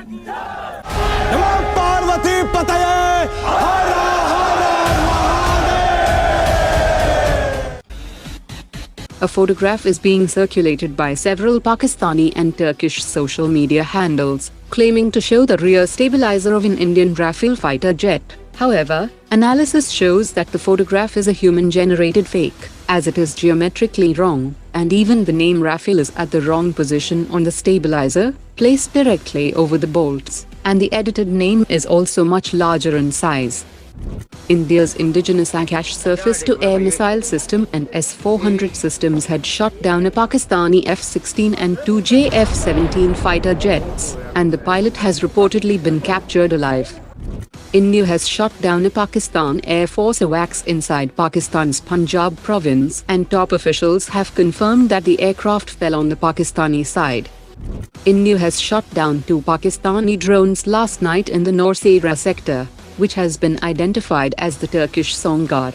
A photograph is being circulated by several Pakistani and Turkish social media handles, claiming to show the rear stabilizer of an Indian Rafale fighter jet. However, analysis shows that the photograph is a human-generated fake, as it is geometrically wrong, and even the name Rafale is at the wrong position on the stabilizer, placed directly over the bolts, and the edited name is also much larger in size. India's indigenous Akash surface-to-air missile system and S-400 systems had shot down a Pakistani F-16 and two F-17 fighter jets, and the pilot has reportedly been captured alive. India has shot down a Pakistan Air Force AWACS inside Pakistan's Punjab province, and top officials have confirmed that the aircraft fell on the Pakistani side. India has shot down two Pakistani drones last night in the Naushera sector, which has been identified as the Turkish Songar.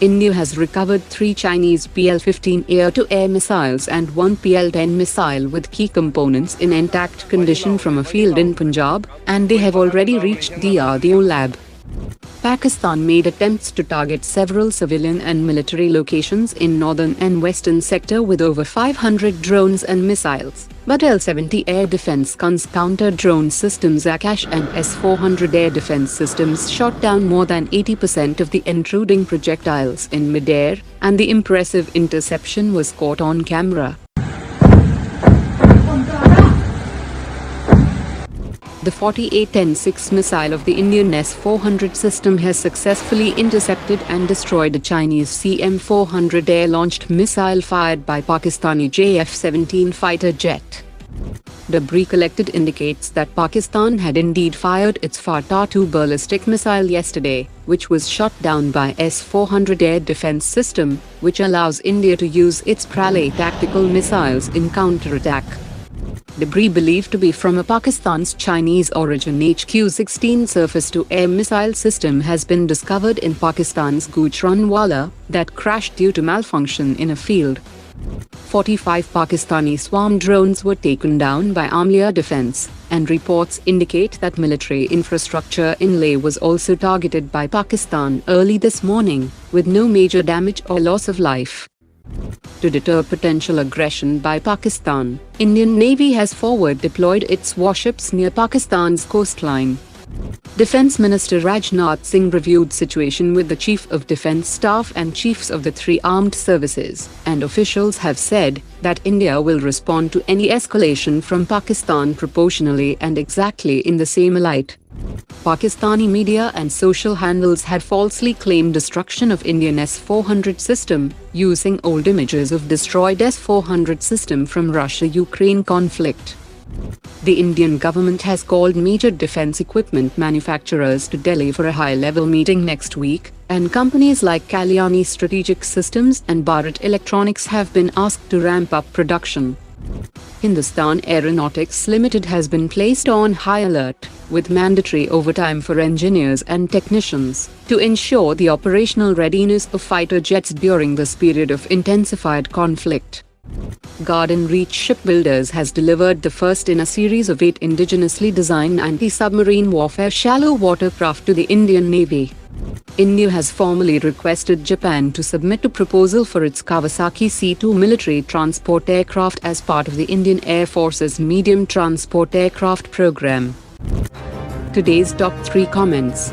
India has recovered 3 Chinese PL-15 air-to-air missiles and 1 PL-10 missile with key components in intact condition from a field in Punjab, and they have already reached DRDO lab. Pakistan made attempts to target several civilian and military locations in northern and western sector with over 500 drones and missiles, but L-70 air defense counter-drone systems Akash and S-400 air defense systems shot down more than 80% of the intruding projectiles in mid-air, and the impressive interception was caught on camera. The 48-10-6 missile of the Indian S-400 system has successfully intercepted and destroyed a Chinese CM-400 air-launched missile fired by Pakistani F-17 fighter jet. Debris collected indicates that Pakistan had indeed fired its Fatah-2 ballistic missile yesterday, which was shot down by S-400 air defense system, which allows India to use its Pralay tactical missiles in counter-attack. Debris believed to be from a Pakistan's Chinese origin HQ-16 surface-to-air missile system has been discovered in Pakistan's Gujranwala that crashed due to malfunction in a field. 45 Pakistani swarm drones were taken down by Army Defense, and reports indicate that military infrastructure in Leh was also targeted by Pakistan early this morning, with no major damage or loss of life. To deter potential aggression by Pakistan, Indian Navy has forward deployed its warships near Pakistan's coastline. Defence Minister Rajnath Singh reviewed situation with the Chief of Defence Staff and chiefs of the 3 armed services, and officials have said that India will respond to any escalation from Pakistan proportionally and exactly in the same light. Pakistani media and social handles had falsely claimed destruction of Indian S-400 system, using old images of destroyed S-400 system from Russia-Ukraine conflict. The Indian government has called major defense equipment manufacturers to Delhi for a high-level meeting next week, and companies like Kalyani Strategic Systems and Bharat Electronics have been asked to ramp up production. Hindustan Aeronautics Limited has been placed on high alert, with mandatory overtime for engineers and technicians, to ensure the operational readiness of fighter jets during this period of intensified conflict. Garden Reach Shipbuilders has delivered the first in a series of 8 indigenously designed anti-submarine warfare shallow water craft to the Indian Navy. India has formally requested Japan to submit a proposal for its Kawasaki C-2 military transport aircraft as part of the Indian Air Force's medium transport aircraft program. Today's top 3 comments.